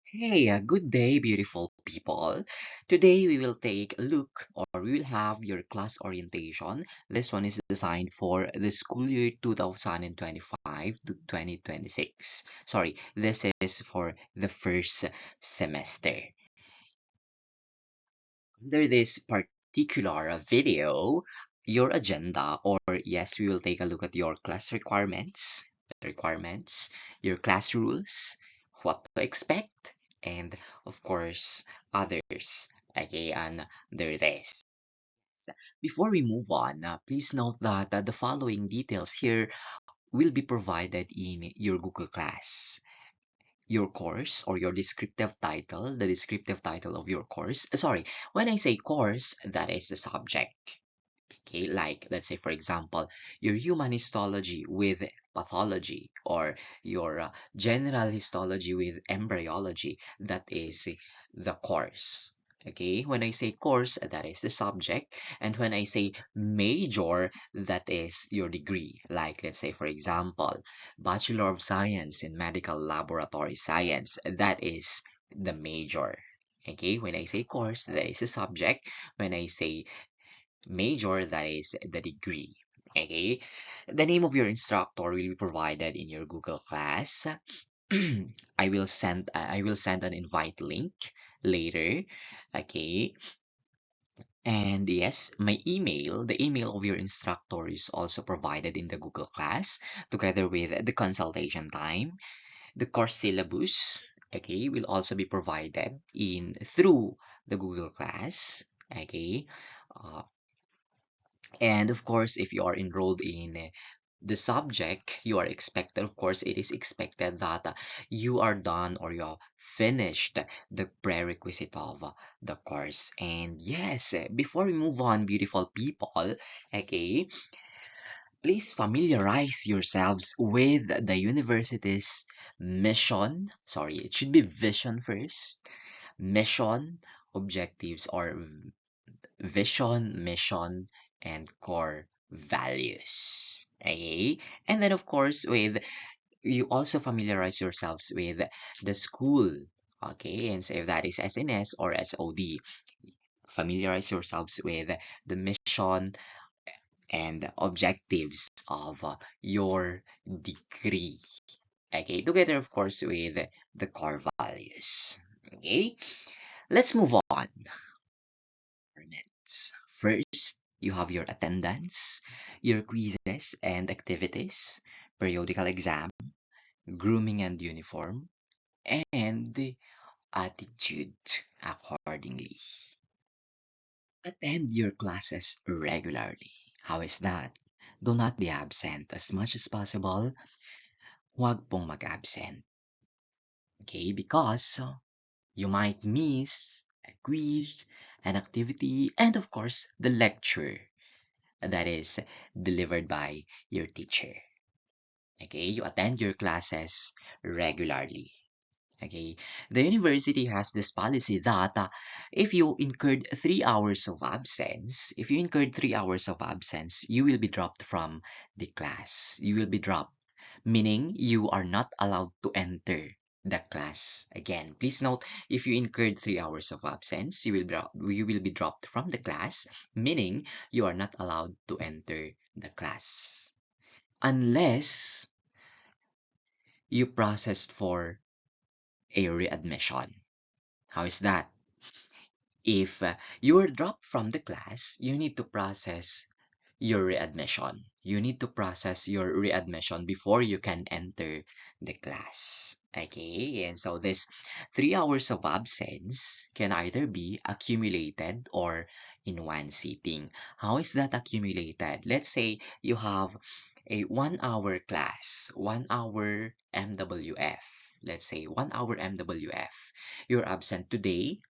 Hey, good day, beautiful people. Today we will take a look or we will have your class orientation. This one is designed for the school year 2025 to 2026. Sorry, this is for the first semester. Under this particular video, your agenda, or yes, we will take a look at your class requirements, your class rules, what to expect, and of course, others. Okay, under this. Before we move on, please note that the following details here will be provided in your Google Class. Your course or your descriptive title, the descriptive title of your course. Sorry, when I say course, that is the subject. Okay, like let's say, for example, your human histology with pathology or your general histology with embryology, that is the course. Okay, when I say course, that is the subject, and when I say major, that is your degree. Like let's say, for example, Bachelor of Science in Medical Laboratory Science, that is the major. Okay, when I say course, that is the subject. When I say major, that is the degree. Okay, the name of your instructor will be provided in your Google Class. I will send an invite link later. Okay, and yes, my email, the email of your instructor is also provided in the Google Class together with the consultation time. The course syllabus, okay, will also be provided in through the Google Class. Okay, uh, and of course, if you are enrolled in the subject, you are expected, of course, it is expected that you are done or you have finished the prerequisite of the course. And yes, before we move on, beautiful people, okay, please familiarize yourselves with the university's mission. Sorry, it should be vision first. Mission, objectives, or vision, mission, and core values. Okay, and then of course with you also familiarize yourselves with the school. Okay, and so if that is SNS or SOD, familiarize yourselves with the mission and objectives of your degree. Okay, together of course with the core values. Okay, let's move on. First, you have your attendance, your quizzes and activities, periodical exam, grooming and uniform, and the attitude accordingly. Attend your classes regularly. How is that? Do not be absent as much as possible. Huwag pong mag-absent. Okay, because you might miss a quiz, an activity, and of course, the lecture that is delivered by your teacher. Okay, you attend your classes regularly. Okay, the university has this policy that if you incurred 3 hours of absence, if you incurred 3 hours of absence, you will be dropped from the class. You will be dropped, meaning you are not allowed to enter the class again. Please note, if you incurred 3 hours of absence, you will be dropped from the class, meaning you are not allowed to enter the class unless you processed for a readmission. How is that? If you were dropped from the class, you need to process your readmission. You need to process your readmission before you can enter the class. Okay, and so this 3 hours of absence can either be accumulated or in one sitting. How is that accumulated? Let's say you have a 1 hour class, 1 hour MWF. Let's say 1 hour MWF. You're absent today,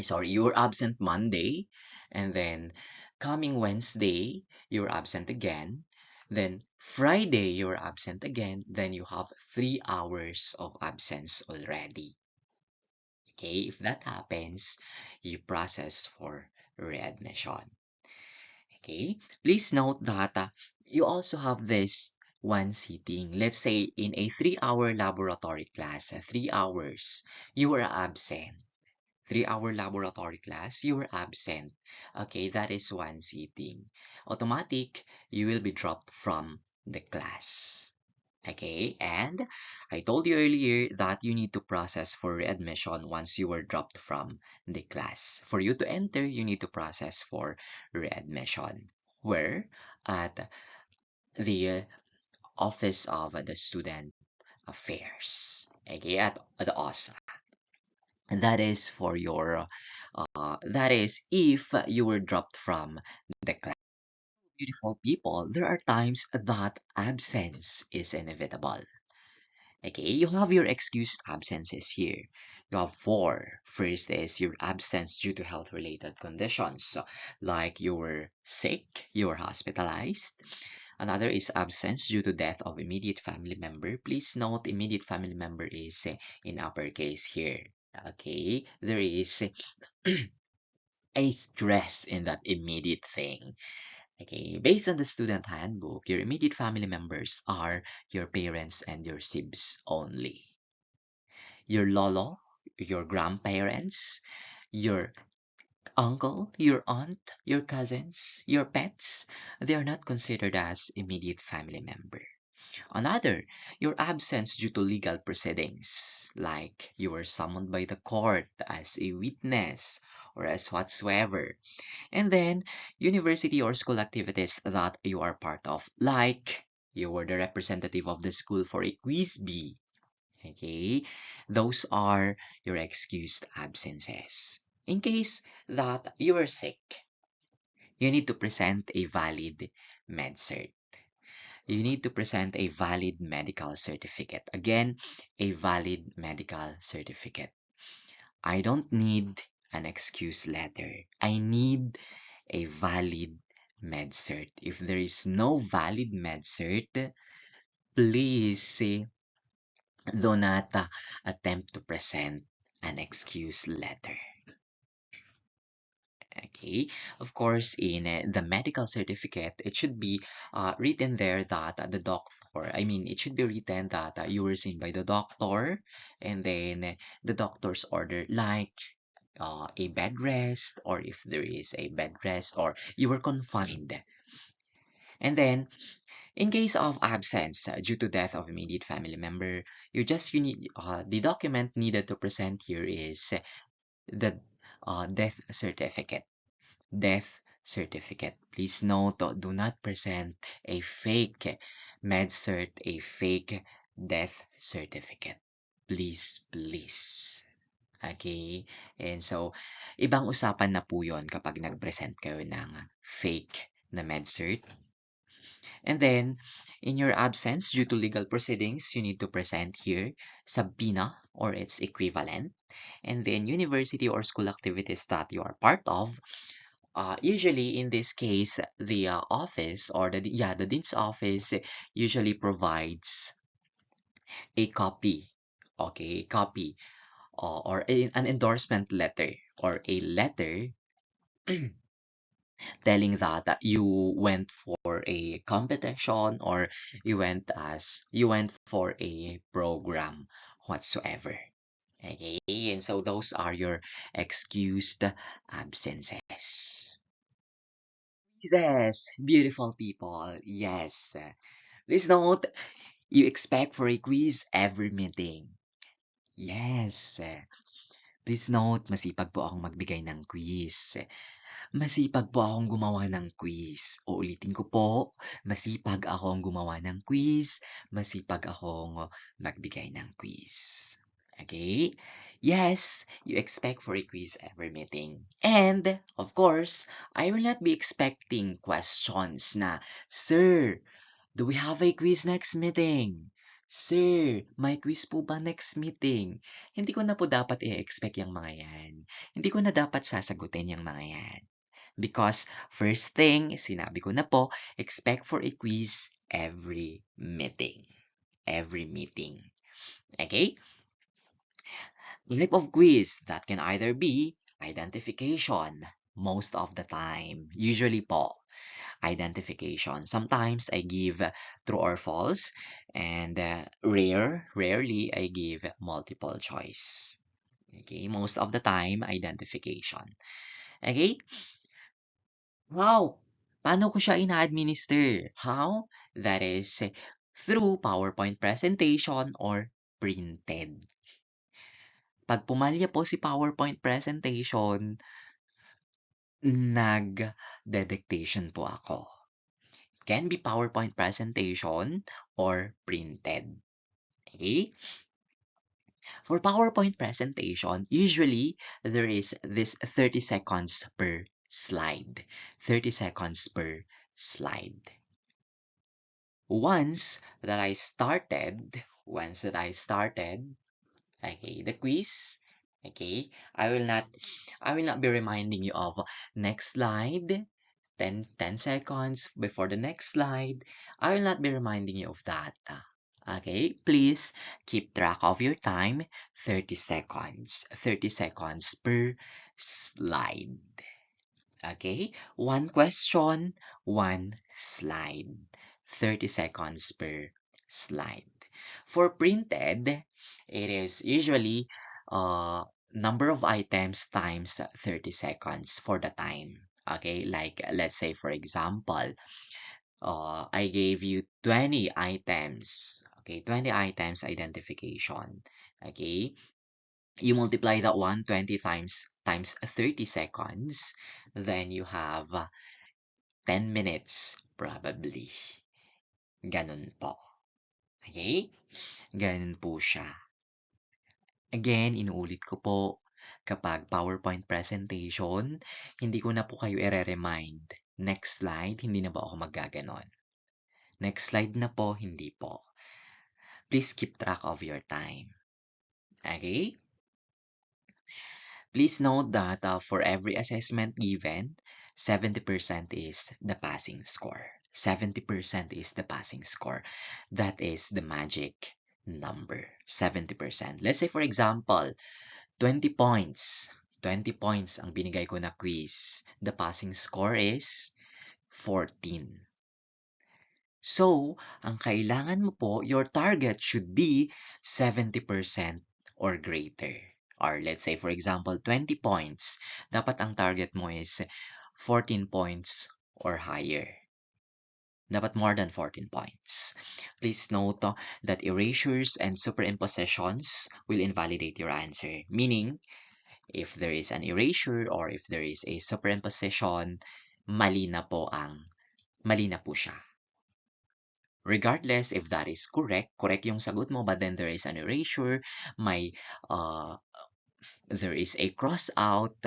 sorry, you were absent Monday, and then coming Wednesday, you're absent again. Then Friday, you're absent again. Then you have 3 hours of absence already. Okay, if that happens, you process for readmission. Okay, please note that you also have this one sitting. Let's say in a 3-hour laboratory class, 3 hours, you were absent. 3-hour laboratory class, you were absent. Okay, that is one sitting. Automatic, you will be dropped from the class. Okay, and I told you earlier that you need to process for readmission once you were dropped from the class. For you to enter, you need to process for readmission. Where? At the Office of the Student Affairs. Okay, at the OSA. And that is for your, that is if you were dropped from the class. Beautiful people, there are times that absence is inevitable. Okay, you have your excused absences here. You have four. First is your absence due to health-related conditions, so, like you were sick, you were hospitalized. Another is absence due to death of immediate family member. Please note immediate family member is in uppercase here. Okay, there is a stress in that immediate thing. Okay, based on the student handbook, your immediate family members are your parents and your sibs only. Your lolo, your grandparents, your uncle, your aunt, your cousins, your pets, they are not considered as immediate family member. Another, your absence due to legal proceedings, like you were summoned by the court as a witness or as whatsoever. And then, university or school activities that you are part of, like you were the representative of the school for a quiz bee. Okay, those are your excused absences. In case that you are sick, you need to present a valid med cert. You need to present a valid medical certificate. Again, a valid medical certificate. I don't need an excuse letter. I need a valid med cert. If there is no valid med cert, please do not attempt to present an excuse letter. Okay, of course, in the medical certificate, it should be written there that the doctor, I mean, it should be written that you were seen by the doctor, and then the doctor's order, like a bed rest, or if there is a bed rest, or you were confined. And then, in case of absence due to death of immediate family member, you need the document needed to present here is the death certificate. Death certificate. Please note, do not present a fake med cert, a fake death certificate. Please, please. Okay? And so, ibang usapan na po yon kapag nag-present kayo ng fake na med cert. And then, in your absence due to legal proceedings, you need to present here subpoena or its equivalent. And then, university or school activities that you are part of. Usually, in this case, the office or the dean's office usually provides a copy, okay, a copy an endorsement letter or a letter telling that you went for a competition or you went for a program whatsoever. Okay, and so those are your excused absences. Yes, beautiful people. Yes. Please note, you expect for a quiz every meeting. Yes. Please note, masipag po akong magbigay ng quiz. Masipag po akong gumawa ng quiz. Uulitin ko po, masipag akong gumawa ng quiz, masipag akong magbigay ng quiz. Okay? Yes, you expect for a quiz every meeting. And, of course, I will not be expecting questions na, Sir, do we have a quiz next meeting? Sir, may quiz po ba next meeting? Hindi ko na po dapat i-expect yung mga yan. Hindi ko na dapat sasagutin yung mga yan. Because first thing, sinabi ko na po, expect for a quiz every meeting. Every meeting. Okay? Type of quiz that can either be identification most of the time. Usually po. identification. Sometimes I give true or false, and rarely I give multiple choice. Okay, most of the time, identification. Okay, how? Paano ko siya ina-administer? How? That is through PowerPoint presentation or printed. Pag pumalya po si PowerPoint presentation, nag-dictation po ako. Can be PowerPoint presentation or printed. Okay? For PowerPoint presentation, usually there is this 30 seconds per slide. 30 seconds per slide. Once that I started, okay, the quiz, okay, I will not be reminding you of next slide, 10 seconds before the next slide. I will not be reminding you of that. Okay, please keep track of your time, 30 seconds. 30 seconds per slide. Okay, one question, one slide. 30 seconds per slide. For printed, it is usually number of items times 30 seconds for the time. Okay, like let's say for example, I gave you 20 items. Okay, 20 items identification. Okay, you multiply that 120 times 30 seconds, then you have 10 minutes probably. Ganun po. Okay? Ganun po siya. Again, inuulit ko po, kapag PowerPoint presentation, hindi ko na po kayo i-remind. Next slide, hindi na ba ako maggaganon? Next slide na po, hindi po. Please keep track of your time. Okay? Please note that for every assessment given, 70% is the passing score. 70% is the passing score. That is the magic number. 70%. Let's say for example, 20 points. 20 points ang binigay ko na quiz. The passing score is 14. So, ang kailangan mo po, your target should be 70% or greater. Or let's say, for example, 20 points. Dapat ang target mo is 14 points or higher. Dapat more than 14 points. Please note that erasures and superimpositions will invalidate your answer. Meaning, if there is an erasure or if there is a superimposition, mali na po siya. Regardless if that is correct yung sagot mo, but then there is an erasure, there is a cross out,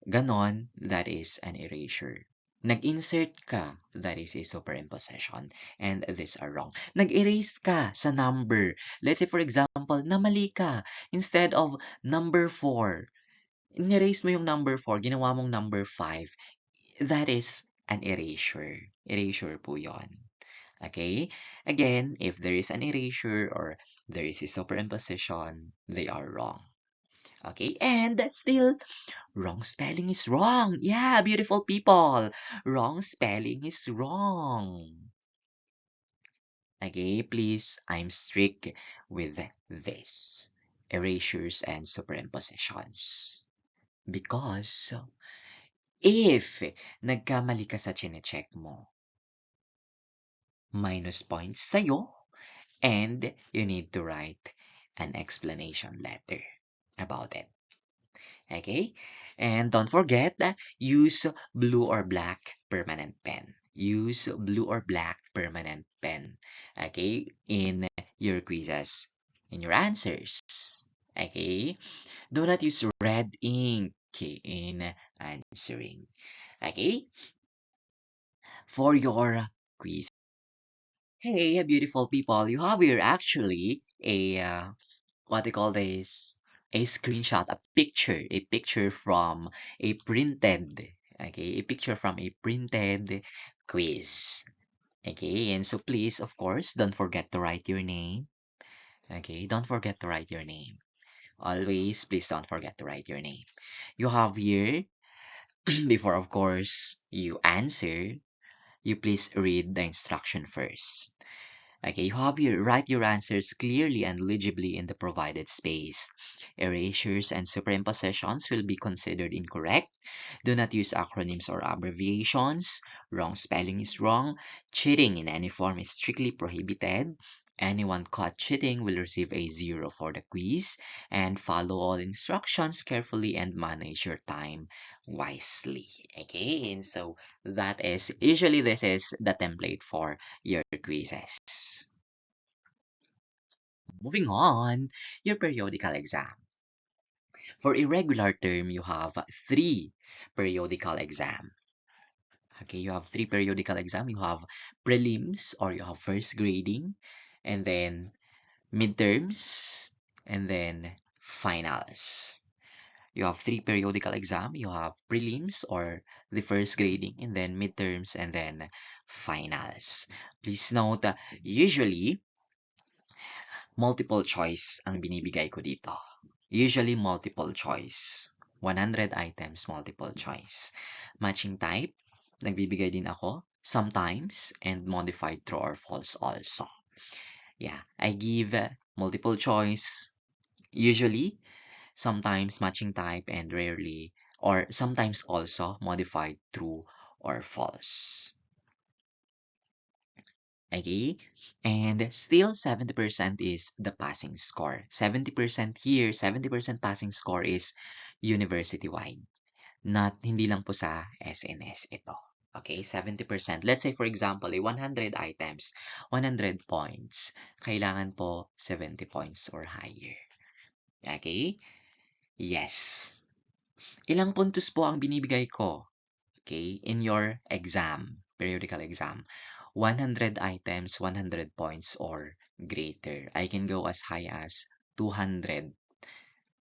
ganon, that is an erasure. Nag-insert ka, that is a superimposition, and these are wrong. Nag-erase ka sa number. Let's say, for example, namali ka. Instead of number 4, in-erase mo yung number 4, ginawa mong number 5. That is an erasure. Erasure po yon. Okay? Again, if there is an erasure or there is a superimposition, they are wrong. Okay? And still, wrong spelling is wrong. Yeah, beautiful people. Wrong spelling is wrong. Okay, please, I'm strict with this. Erasures and superimpositions. Because if nagkamali ka sa chinecheck mo, minus points sa'yo, and you need to write an explanation letter about it. Okay? And don't forget that use blue or black permanent pen. Use blue or black permanent pen. Okay? In your quizzes, in your answers. Okay? Do not use red ink in answering. Okay? For your quiz. Hey, beautiful people, you have here actually a what they call this, a screenshot, a picture from a printed, okay, a picture from a printed quiz. Okay, and so please, of course, don't forget to write your name. Okay, don't forget to write your name. Always, please don't forget to write your name. You have here, before, of course, you answer, you please read the instruction first. Okay, you have your write your answers clearly and legibly in the provided space. Erasures and superimpositions will be considered incorrect. Do not use acronyms or abbreviations. Wrong spelling is wrong. Cheating in any form is strictly prohibited. Anyone caught cheating will receive a 0 for the quiz. And follow all instructions carefully and manage your time wisely. Okay, and so that is usually this is the template for your quizzes. Moving on, your periodical exam. For irregular term, you have three periodical exam. Okay, you have three periodical exam. You have prelims or you have first grading, and then midterms, and then finals. You have three periodical exam. You have prelims or the first grading, and then midterms, and then finals. Please note, usually multiple choice ang binibigay ko dito. Usually multiple choice. 100 items multiple choice. Matching type, nagbibigay din ako sometimes and modified true or false also. Yeah, I give multiple choice usually, sometimes matching type and rarely or sometimes also modified true or false. Okay, and still 70% is the passing score. 70% here, 70% passing score is university-wide. Not, hindi lang po sa SNS ito. Okay, 70%. Let's say for example, 100 items, 100 points. Kailangan po 70 points or higher. Okay? Yes. Ilang puntos po ang binibigay ko? Okay, in your exam, periodical exam, 100 items, 100 points or greater. I can go as high as 200.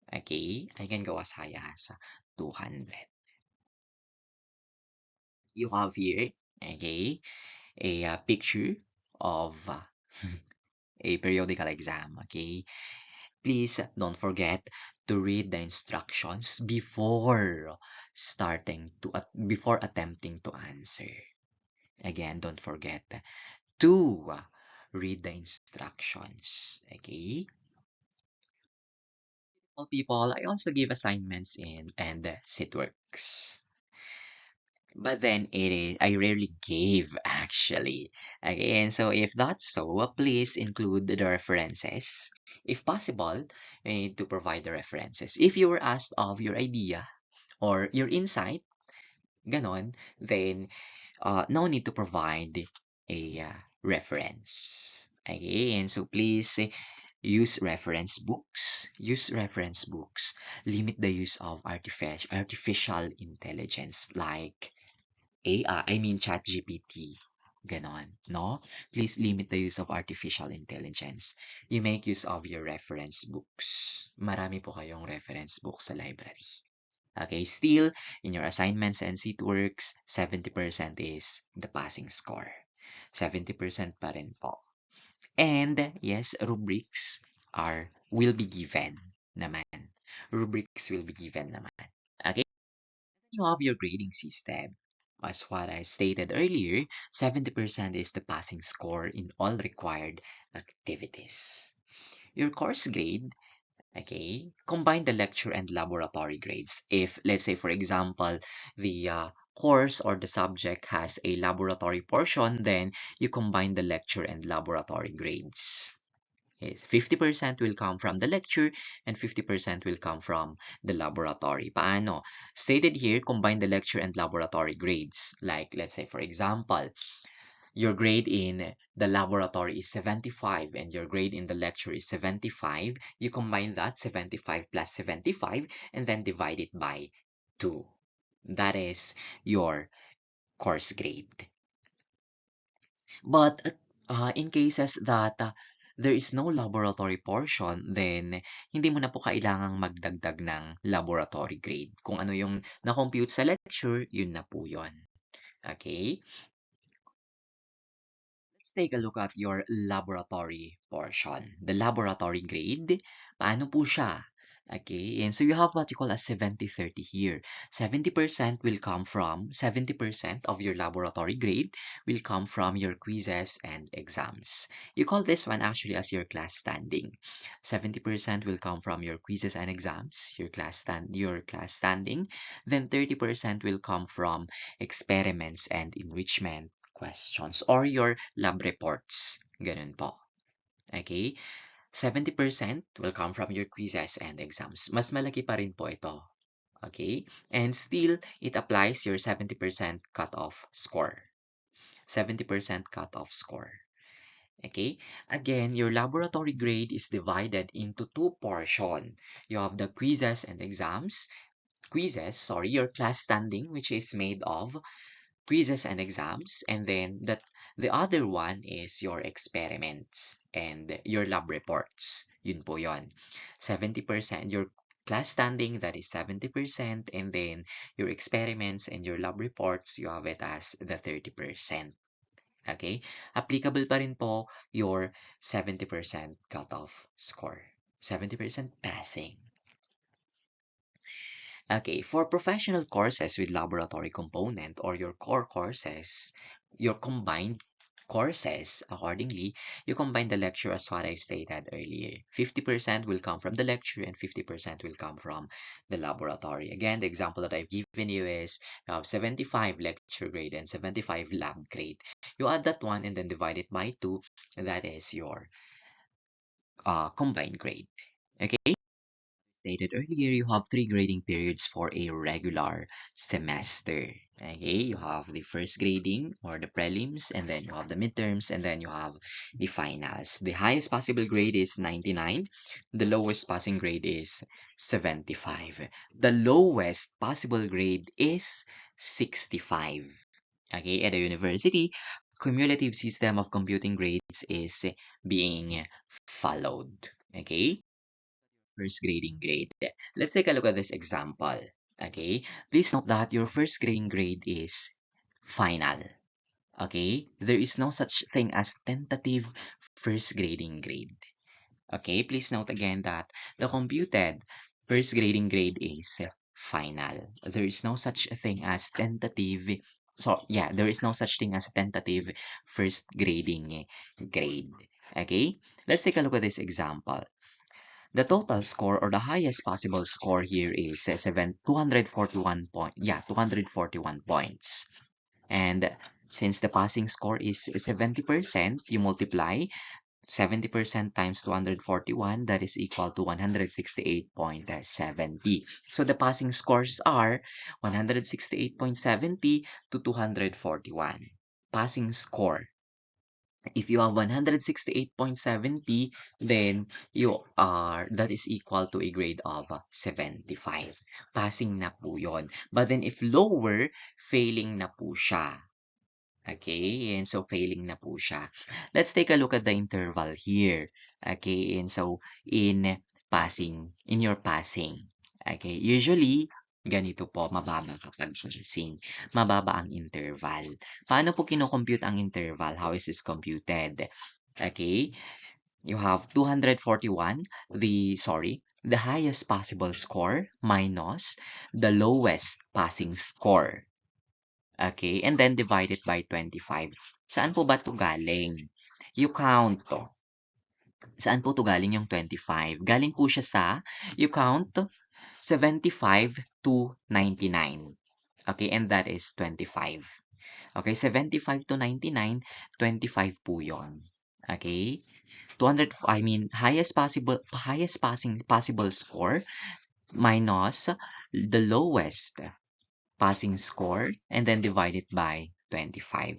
Okay, I can go as high as 200. You have here, okay, a picture of a periodical exam. Okay, please don't forget to read the instructions before starting to before attempting to answer. Again, don't forget to read the instructions. Okay? Well, people, I also give assignments in and sit works. But then I rarely gave actually. Okay, and so if that's so, please include the references. If possible, you need to provide the references. If you were asked of your idea or your insight, ganon, then no need to provide a reference. Okay, and so please use reference books. Use reference books. Limit the use of artificial intelligence like AI, I mean ChatGPT. Ganon, no? Please limit the use of artificial intelligence. You make use of your reference books. Marami po kayong reference books sa library. Okay, still, in your assignments and seat works, 70% is the passing score. 70% pa rin po. And yes, rubrics will be given naman. Rubrics will be given naman. Okay, you have your grading system. As what I stated earlier, 70% is the passing score in all required activities. Your course grade, okay, combine the lecture and laboratory grades. If, let's say, for example, the course or the subject has a laboratory portion, then you combine the lecture and laboratory grades. Yes, 50% will come from the lecture and 50% will come from the laboratory. Paano? Stated here, combine the lecture and laboratory grades. Like, let's say, for example, your grade in the laboratory is 75 and your grade in the lecture is 75. You combine that 75 plus 75 and then divide it by 2. That is your course grade. But in cases that there is no laboratory portion, then hindi mo na po kailangang magdagdag ng laboratory grade. Kung ano yung na-compute sa lecture, yun na po yun. Okay? Let's take a look at your laboratory portion. The laboratory grade, paano po siya? Okay, and so you have what you call a 70-30 here. 70% of your laboratory grade will come from your quizzes and exams. You call this one actually as your class standing. 70% will come from your quizzes and exams, your class standing. Then 30% will come from experiments and enrichment questions or your lab reports. Ganun po. Okay? 70% will come from your quizzes and exams. Mas malaki pa rin po ito. Okay? And still, it applies your 70% cutoff score. 70% cutoff score. Okay? Again, your laboratory grade is divided into two portions. You have the quizzes and exams. Your class standing, which is made of quizzes and exams, and then the other one is your experiments and your lab reports. Yun po yon. 70% your class standing, that is 70%, and then your experiments and your lab reports, you have it as the 30%. Okay? Applicable pa rin po your 70% cutoff score. 70% passing. Okay, for professional courses with laboratory component or your core courses, your combined courses, accordingly, you combine the lecture as what I stated earlier. 50% will come from the lecture and 50% will come from the laboratory. Again, the example that I've given you is you have 75 lecture grade and 75 lab grade. You add that one and then divide it by 2. That is your combined grade. Okay? Stated earlier, you have three grading periods for a regular semester. Okay, you have the first grading or the prelims, and then you have the midterms, and then you have the finals. The highest possible grade is 99. The lowest passing grade is 75. The lowest possible grade is 65. Okay, at a university, cumulative system of computing grades is being followed. Okay. First grading grade. Let's take a look at this example. Okay, please note that your first grading grade is final. Okay, there is no such thing as tentative first grading grade. Okay, please note again that the computed first grading grade is final. There is no such thing as tentative. So, yeah, there is no such thing as tentative first grading grade. Okay, let's take a look at this example. The total score or the highest possible score here is 241 points. And since the passing score is 70%, you multiply 70% times 241, that is equal to 168.70. So the passing scores are 168.70 to 241. Passing score. If you have 168.70, then that is equal to a grade of 75. Passing na po yun. But then if lower, failing na po siya. Okay, and so failing na po siya. Let's take a look at the interval here. Okay, and so in your passing. Okay, usually, ganito po, mababa kapag passing. Mababa ang interval. Paano po kinocompute ang interval? How is this computed? Okay, you have 241, the highest possible score minus the lowest passing score. Okay, and then divide it by 25. Saan po ba ito galing? You count to. Saan po ito galing yung 25? Galing po siya sa, you count 75 to 99. Okay, and that is 25. Okay, 75 to 99, 25 po yun. Okay? Highest possible score minus the lowest passing score and then divide it by 25.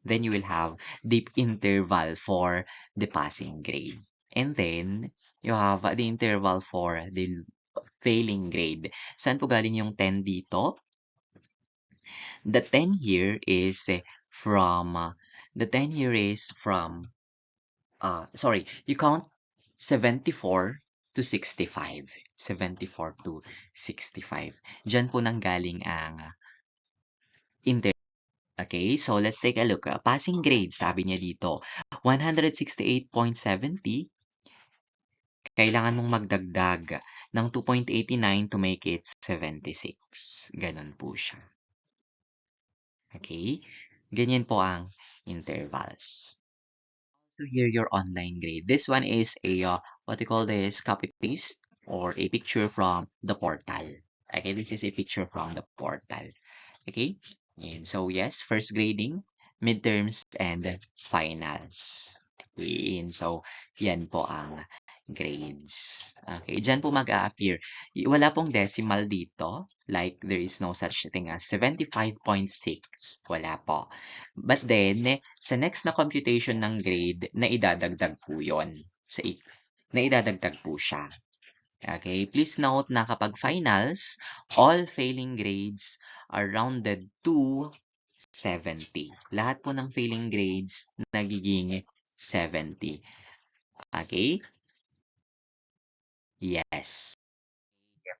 Then you will have the interval for the passing grade. And then you have the interval for the failing grade. Saan po galing yung 10 dito? The 10 here is from you count 74 to 65. 74 to 65. Diyan po nanggaling ang interval. Okay, so let's take a look. Passing grade, sabi niya dito, 168.70. Kailangan mong magdagdag ng 2.89 to make it 76. Ganun po siya. Okay? Ganyan po ang intervals. So here your online grade. This one is a what you call this copy paste or a picture from the portal. Okay, this is a picture from the portal. Okay, and so yes, first grading, midterms, and finals. Okay, and so yan po ang grades. Okay, dyan po mag-a-appear. Wala pong decimal dito. Like, there is no such thing as 75.6. Wala po. But then, sa next na computation ng grade, naidadagdag po yun. Naidadagdag po siya. Okay, please note na kapag finals, all failing grades are rounded to 70. Lahat po ng failing grades nagiging 70. Okay? Yes.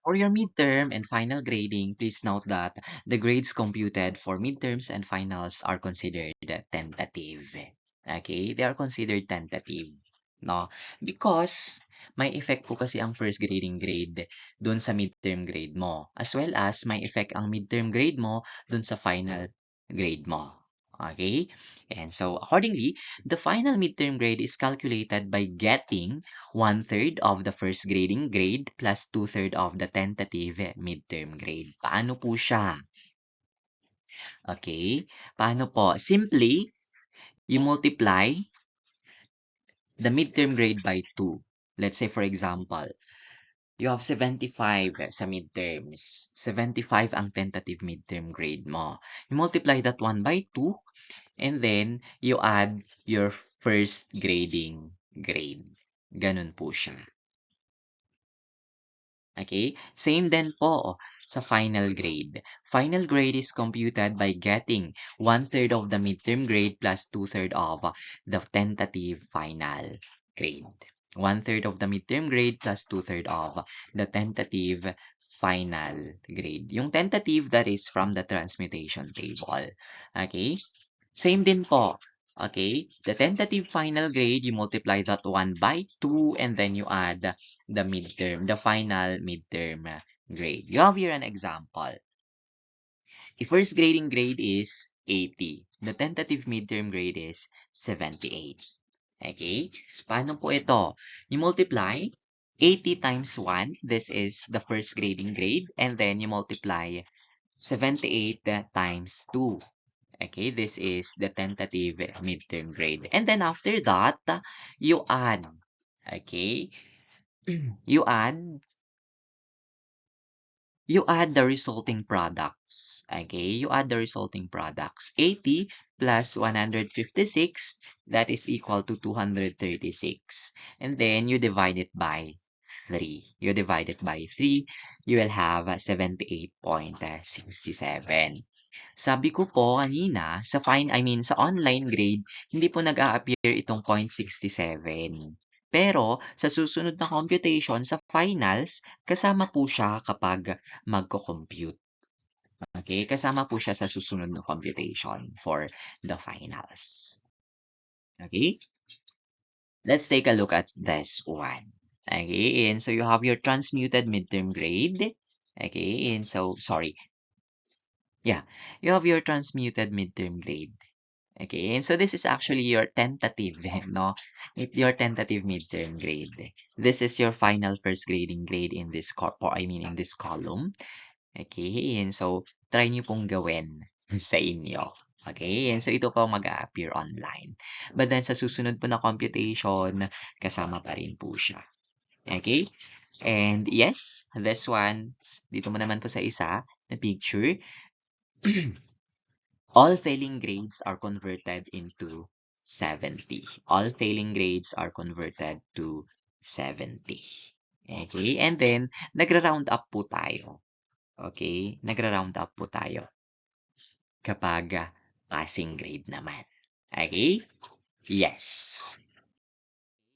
For your midterm and final grading, please note that the grades computed for midterms and finals are considered tentative. Okay? They are considered tentative. No? Because may effect po kasi ang first grading grade dun sa midterm grade mo. As well as may effect ang midterm grade mo dun sa final grade mo. Okay? And so, accordingly, the final midterm grade is calculated by getting 1/3 of the first grading grade plus 2/3 of the tentative midterm grade. Paano po siya? Okay? Paano po? Simply, you multiply the midterm grade by 2. Let's say, for example, you have 75 sa midterms. 75 ang tentative midterm grade mo. You multiply that one by 2, and then you add your first grading grade. Ganun po siya. Okay? Same din po sa final grade. Final grade is computed by getting 1/3 of the midterm grade plus 2/3 of the tentative final grade. 1/3 of the midterm grade plus 2/3 of the tentative final grade. Yung tentative, that is from the transmutation table. Okay? Same din po. Okay? The tentative final grade, you multiply that one by 2 and then you add the midterm, the final midterm grade. You have here an example. The first grading grade is 80. The tentative midterm grade is 78. Okay? Paano po ito? You multiply 80 times 1. This is the first grading grade. And then you multiply 78 times 2. Okay, this is the tentative midterm grade. And then after that, you add. Okay, you add the resulting products. Okay, you add the resulting products. 80 plus 156, that is equal to 236. And then you divide it by 3. You divide it by 3, you will have 78.67. Sabi ko po kanina, sa online grade, hindi po nag-a-appear itong 0.67. Pero sa susunod na computation, sa finals, kasama po siya kapag magko-compute. Okay? Kasama po siya sa susunod na computation for the finals. Okay? Let's take a look at this one. Okay? And so you have your transmuted midterm grade. Okay? And so, sorry. Yeah, you have your transmuted midterm grade. Okay, and so this is actually your tentative, no? Your tentative midterm grade. This is your final first grading grade in this in this column. Okay, and so try niyo pong gawin sa inyo. Okay, and so ito po mag-a-appear online. But then sa susunod po na computation, kasama pa rin po siya. Okay? And yes, this one, dito mo naman po sa isa na picture, all failing grades are converted into 70. All failing grades are converted to 70. Okay? And then, nagra-round up po tayo. Okay? Nagra-round up po tayo kapag passing grade naman. Okay? Yes.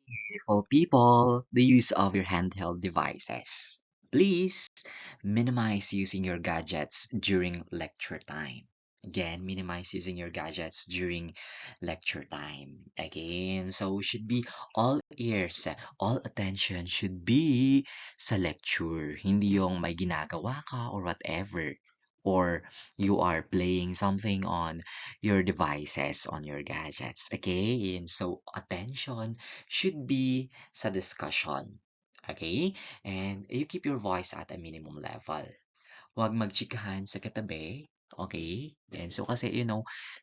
Beautiful people, the use of your handheld devices. Please minimize using your gadgets during lecture time. Again, minimize using your gadgets during lecture time. Again, so should be all ears, all attention should be sa lecture. Hindi yung may ginagawa ka or whatever. Or you are playing something on your devices, on your gadgets. Okay? And so attention should be sa discussion. Okay? And you keep your voice at a minimum level. Huwag magtsikahan sa katabi, okay? And so kasi,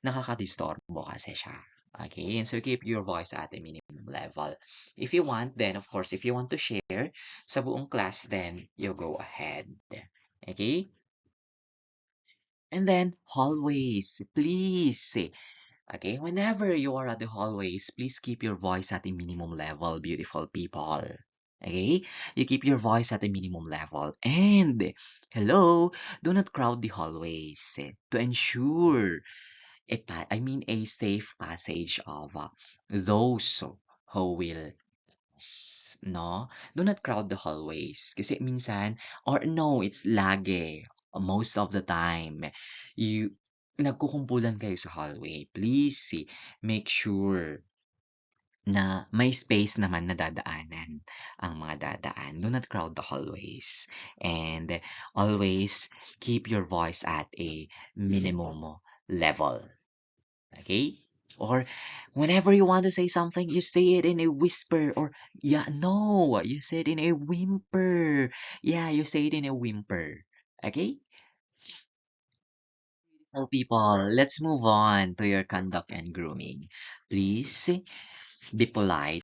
nakakadisturbo kasi siya. Okay, and so keep your voice at a minimum level. If you want, then of course, if you want to share sa buong class, then you go ahead. Okay? And then, hallways, please. Okay, whenever you are at the hallways, please keep your voice at a minimum level, beautiful people. Okay, you keep your voice at a minimum level. And hello, do not crowd the hallways to ensure a safe passage of those who will no? Do not crowd the hallways. Kasi minsan, or no, it's lagi. Most of the time, you nagkukumpulan kayo sa hallway. Please make sure na may space naman na dadaanan ang mga dadaan. Do not crowd the hallways. And always keep your voice at a minimum level. Okay? Or whenever you want to say something, you say it in a whisper or yeah, no, you say it in a whimper. Yeah, you say it in a whimper. Okay? So people, let's move on to your conduct and grooming. Please be polite,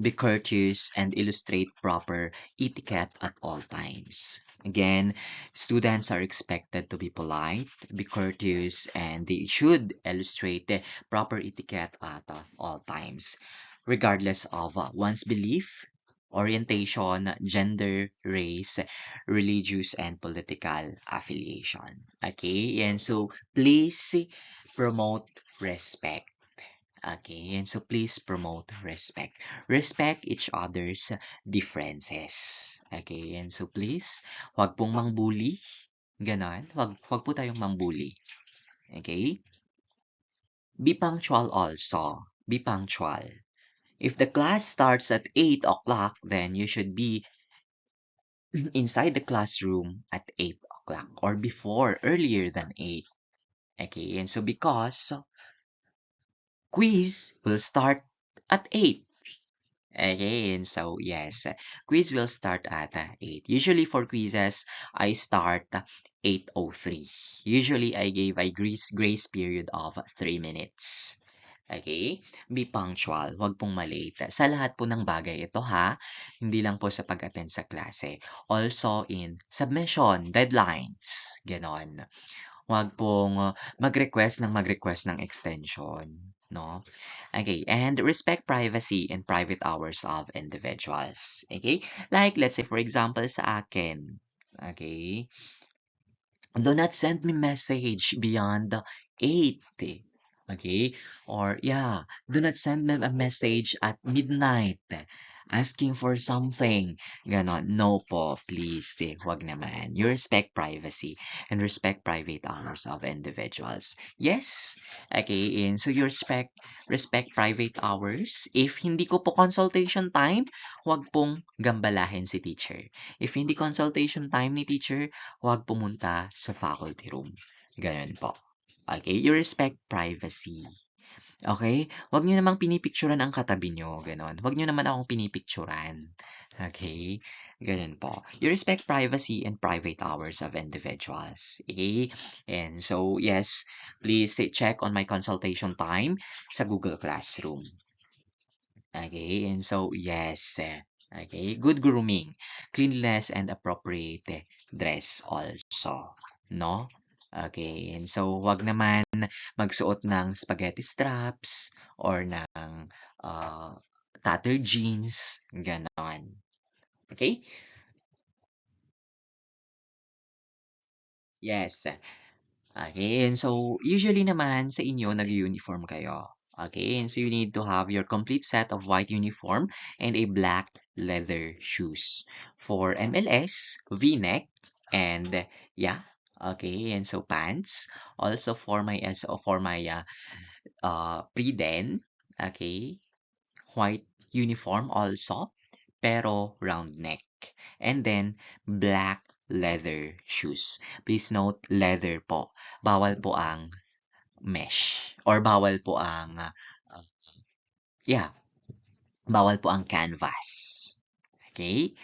be courteous, and illustrate proper etiquette at all times. Again, students are expected to be polite, be courteous, and they should illustrate the proper etiquette at all times, regardless of one's belief, orientation, gender, race, religious, and political affiliation. Okay, and so please promote respect. Okay, and so please promote respect. Respect each other's differences. Okay, and so please, wag pong mangbully. Ganon. Wag po tayong mangbully. Okay? Be punctual also. Be punctual. If the class starts at 8 o'clock, then you should be inside the classroom at 8 o'clock or before, earlier than 8. Okay, and so because quiz will start at 8. Okay, and so yes, quiz will start at 8. Usually for quizzes, I start 8:03. Usually I gave a grace period of 3 minutes. Okay? Be punctual. Huwag pong malate. Sa lahat po ng bagay ito ha. Hindi lang po sa pag-attend sa klase. Also in submission, deadlines. Ganon. Huwag pong mag-request ng extension. No? Okay, and respect privacy and private hours of individuals. Okay? Like, let's say, for example, sa akin. Okay? Do not send me message beyond 8. Okay? Or, yeah, do not send me a message at midnight asking for something. Ganon. No po, please. Wag naman. You respect privacy and respect private hours of individuals. Yes? Okay, and so you respect private hours. If hindi ko po consultation time, wag pong gambalahin si teacher. If hindi consultation time ni teacher, huwag pumunta sa faculty room. Ganun po. Okay? You respect privacy. Okay? Huwag niyo namang pinipicturan ang katabi niyo, gano'n. Huwag niyo naman akong pinipicturan. Okay? Ganun po. You respect privacy and private hours of individuals. Okay? And so, yes, please check on my consultation time sa Google Classroom. Okay? And so, yes. Okay? Good grooming, cleanliness, and appropriate dress also. No? Okay, and so wag naman magsuot ng spaghetti straps or ng uh, tattered jeans, ganon. Okay? Yes. Okay, and so usually naman sa inyo nag-uniform kayo. Okay, and so you need to have your complete set of white uniform and a black leather shoes. For MLS, V-neck, and yeah, Okay, and so pants. Also for my pre-den, okay, white uniform also, pero round neck. And then, black leather shoes. Please note, leather po. Bawal po ang mesh. Or bawal po ang, yeah, bawal po ang canvas. Okay?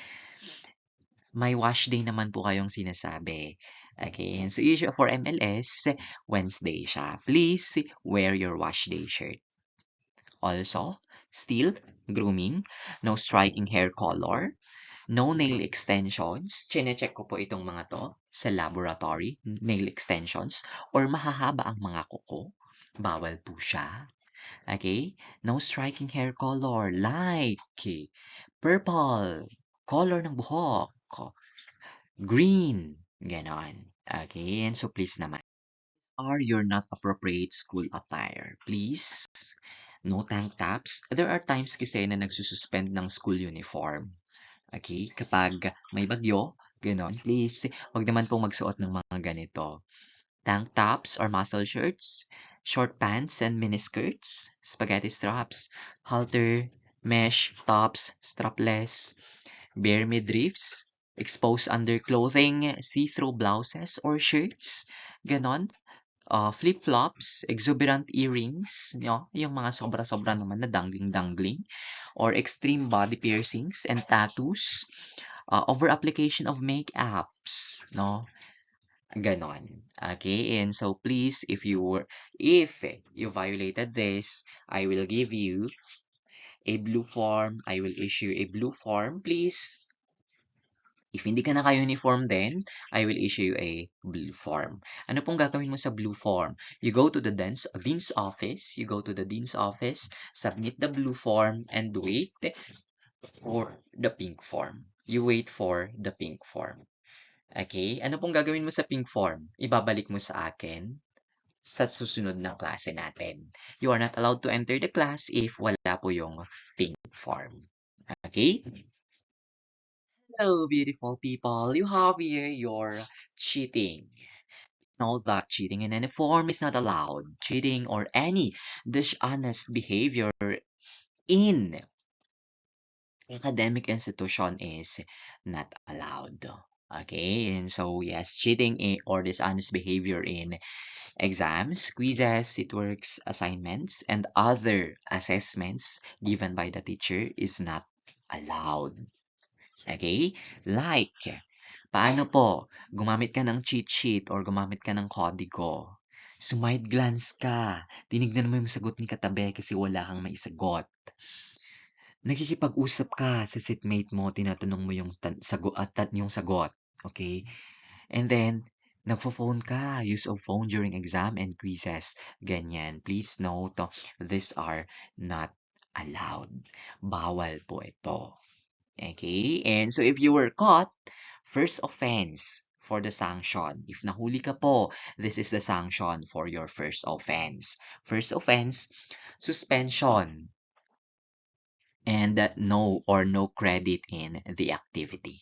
May wash day naman po kayong sinasabi. Okay, and so usually for MLS, Wednesday siya. Please wear your wash day shirt. Also, still, grooming, no striking hair color, no nail extensions. Chine-check ko po itong mga to sa laboratory, nail extensions, or mahahaba ang mga kuko. Bawal po siya. Okay? No striking hair color like purple, color ng buhok, green, ganon. Okay? And so please naman. Are your not appropriate school attire? Please. No tank tops. There are times kasi na nagsususpend ng school uniform. Okay? Kapag may bagyo, ganon. Please, wag naman pong magsuot ng mga ganito. Tank tops or muscle shirts, short pants and miniskirts, spaghetti straps, halter, mesh, tops, strapless, bare midriffs, exposed underclothing, see-through blouses or shirts, ganon. Flip-flops, exuberant earrings, yung mga sobra-sobra naman na dangling-dangling, or extreme body piercings and tattoos, over-application of make-ups, no? Ganon. Okay, and so please, if you violated this, I will give you a blue form. I will issue a blue form, please. If hindi ka naka-uniform din, I will issue you a blue form. Ano pong gagawin mo sa blue form? You go to the dean's office, submit the blue form, and wait for the pink form. You wait for the pink form. Okay? Ano pong gagawin mo sa pink form? Ibabalik mo sa akin sa susunod na klase natin. You are not allowed to enter the class if wala po yung pink form. Okay? Hello, beautiful people. You have here your cheating. Know that cheating in any form is not allowed. Cheating or any dishonest behavior in academic institution is not allowed. Okay, and so yes, or dishonest behavior in exams, quizzes, SitWorks, assignments, and other assessments given by the teacher is not allowed. Okay? Like, paano po? Gumamit ka ng cheat sheet or gumamit ka ng kodigo. Sumide glance ka. Tinignan mo yung sagot ni katabi kasi wala kang maisagot. Nakikipag-usap ka sa seatmate mo, tinatanong mo yung sagot at yung sagot. Okay? And then, nagfo-phone ka, use of phone during exam and quizzes. Ganyan. Please note, these are not allowed. Bawal po ito. Okay? And so if you were caught, first offense for the sanction. If nahuli ka po, this is the sanction for your first offense. First offense, suspension and no credit in the activity.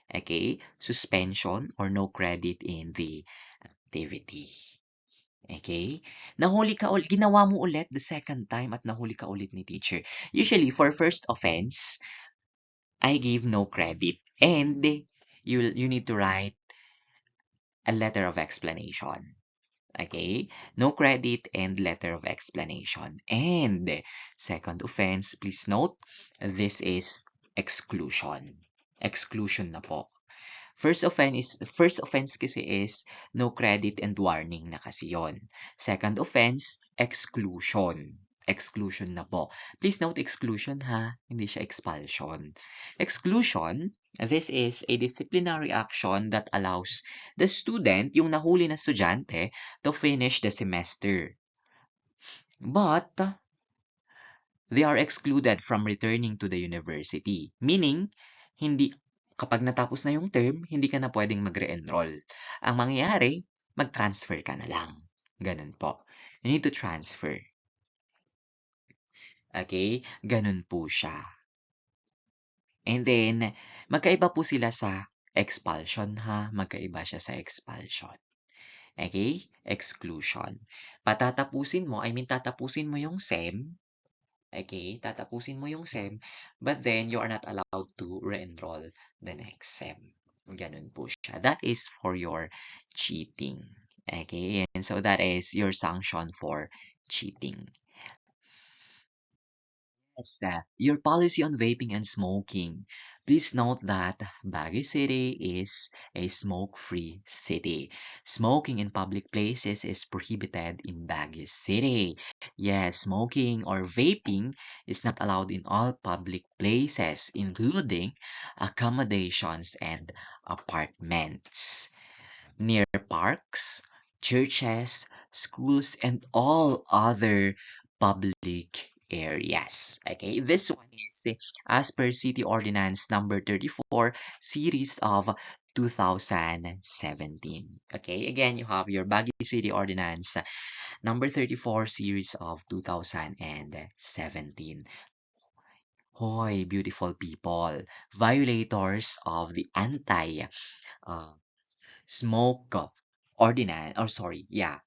Okay? Suspension or no credit in the activity. Okay? Nahuli ka ulit, ginawa mo ulit the second time at nahuli ka ulit ni teacher. Usually, for first offense, I give no credit. And you need to write a letter of explanation. Okay? No credit and letter of explanation. And second offense, please note, this is exclusion. Exclusion na po. First offense kasi is no credit and warning na kasi yon. Second offense, exclusion. Exclusion na po. Please note exclusion ha, hindi siya expulsion. Exclusion, this is a disciplinary action that allows the student, yung nahuli na estudyante, to finish the semester. But they are excluded from returning to the university. Meaning, hindi kapag natapos na yung term, hindi ka na pwedeng magre-enroll. Ang mangyayari, mag-transfer ka na lang. Ganun po. You need to transfer. Okay? Ganun po siya. And then, magkaiba po sila sa Expulsion ha, magkaiba siya sa expulsion. Okay? Exclusion. Tatapusin mo yung SEM. Okay? Tatapusin mo yung SEM, but then you are not allowed to re-enroll the next SEM. Ganun po siya. That is for your cheating. Okay? And so that is your sanction for cheating. Yes, your policy on vaping and smoking. Please note that Baguio City is a smoke-free city. Smoking in public places is prohibited in Baguio City. Yes, smoking or vaping is not allowed in all public places, including accommodations and apartments, near parks, churches, schools, and all other public areas. Okay, this one is as per City Ordinance number 34, series of 2017. Okay, again, you have your Baguio City Ordinance number 34, series of 2017. Hoy, beautiful people, violators of the anti uh, smoke ordinance, or sorry, yeah,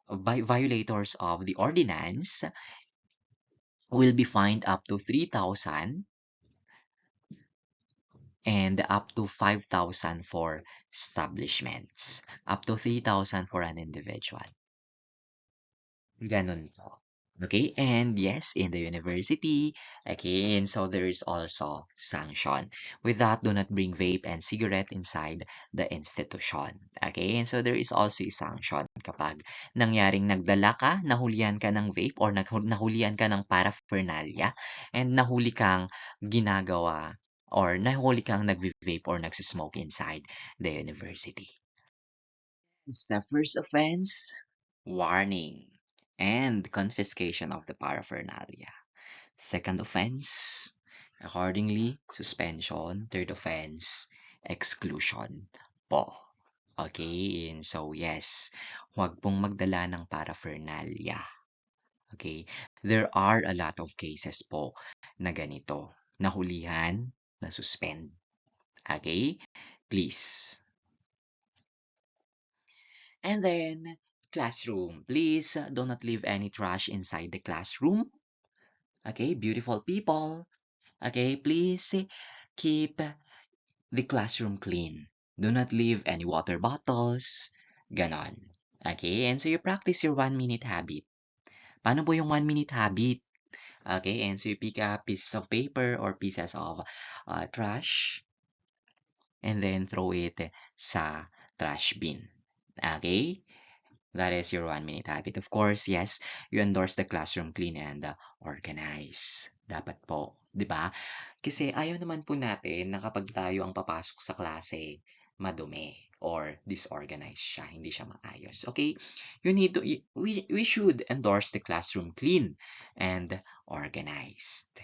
violators of the ordinance will be fined up to 3,000 and up to 5,000 for establishments, up to 3,000 for an individual. Ganun po. Okay, and yes, in the university, okay, and so there is also sanction. With that, do not bring vape and cigarette inside the institution. Okay, and so there is also a sanction kapag nangyaring nagdala ka, nahulihan ka ng vape or nahulihan ka ng paraphernalia and nahuli kang ginagawa or nahuli kang nagvi-vape or nagsismoke inside the university. Sa first offense, warning and confiscation of the paraphernalia. Second offense, accordingly, suspension. Third offense, exclusion po. Okay, and so yes, huwag pong magdala ng paraphernalia. Okay, there are a lot of cases po na ganito. Nahulihan, na-suspend. Okay, please. And then, classroom. Please do not leave any trash inside the classroom. Okay, beautiful people. Okay, please keep the classroom clean. Do not leave any water bottles. Ganon. Okay, and so you practice your 1 minute habit. Paano po yung 1 minute habit? Okay, and so you pick up pieces of paper or pieces of trash and then throw it sa trash bin. Okay? That is your 1 minute habit. Of course, yes, you endorse the classroom clean and organize. Dapat po, di ba? Kasi ayaw naman po natin na kapag tayo ang papasok sa klase, madumi or disorganized siya, hindi siya maayos. Okay? We should endorse the classroom clean and organized.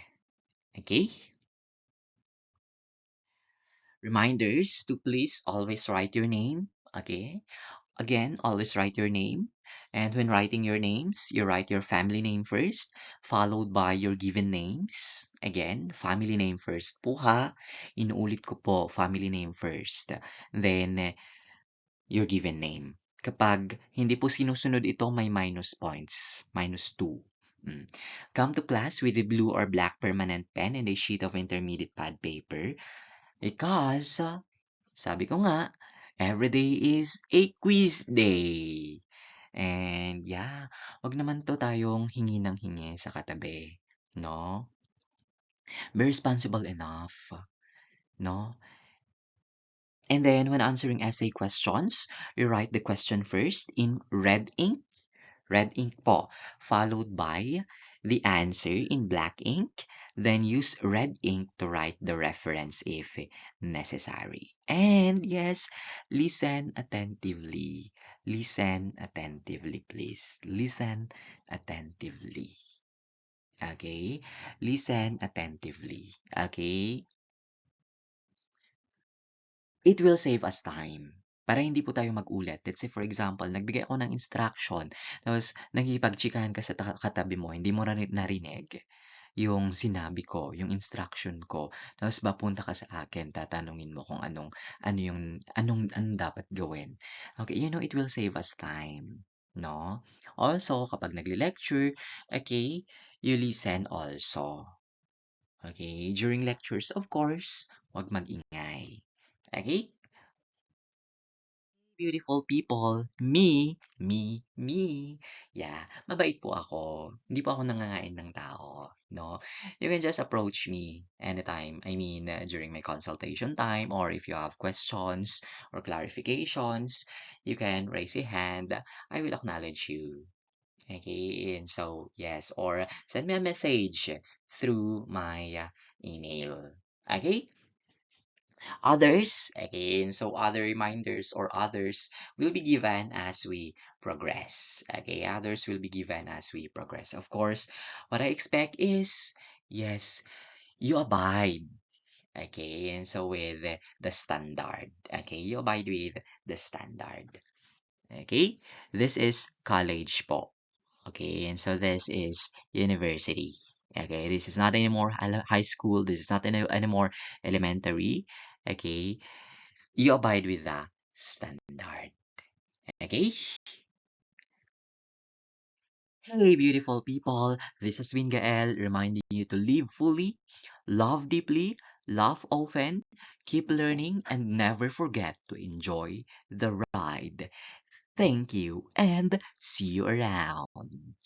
Okay? Reminders to please always write your name. Okay? Again, always write your name. And when writing your names, you write your family name first, followed by your given names. Again, family name first po ha. Inuulit ko po, family name first. Then, your given name. Kapag hindi po sinusunod ito, may minus points. Minus 2. Come to class with a blue or black permanent pen and a sheet of intermediate pad paper because sabi ko nga, every day is a quiz day. And yeah, wag naman to tayong hingi ng hingi sa katabi, no? Be responsible enough, no? And then when answering essay questions, you write the question first in red ink po, followed by the answer in black ink, then use red ink to write the reference if necessary. And yes, listen attentively. Listen attentively, please. Listen attentively. Okay? Listen attentively. Okay? It will save us time. Para hindi po tayo mag-ulit. Let's say for example, nagbigay ako ng instruction, tapos nakikipagtsikahan ka sa katabi mo, hindi mo narinig. yung sinabi ko, yung instruction ko, tapos papunta ka sa akin, tatanungin mo kung anong dapat gawin. Okay, it will save us time, no? Also, kapag nagle-lecture, okay, you listen also. Okay, during lectures, of course, wag mag-ingay. Okay? Beautiful people, me. Yeah, mabait po ako. Hindi po ako nangangain ng tao, no? You can just approach me anytime. I mean, during my consultation time, or if you have questions or clarifications, you can raise a hand. I will acknowledge you. Okay, and so yes, or send me a message through my email. Okay? Others, again, so other reminders or others will be given as we progress. Okay, others will be given as we progress. Of course, what I expect is, yes, you abide. Okay, and so with the standard. Okay, you abide with the standard. Okay, this is college po. Okay, and so this is university. Okay, this is not anymore high school. This is not anymore elementary. Okay, you abide with the standard. Okay? Hey, beautiful people. This has been Gael reminding you to live fully, love deeply, laugh often, keep learning, and never forget to enjoy the ride. Thank you and see you around.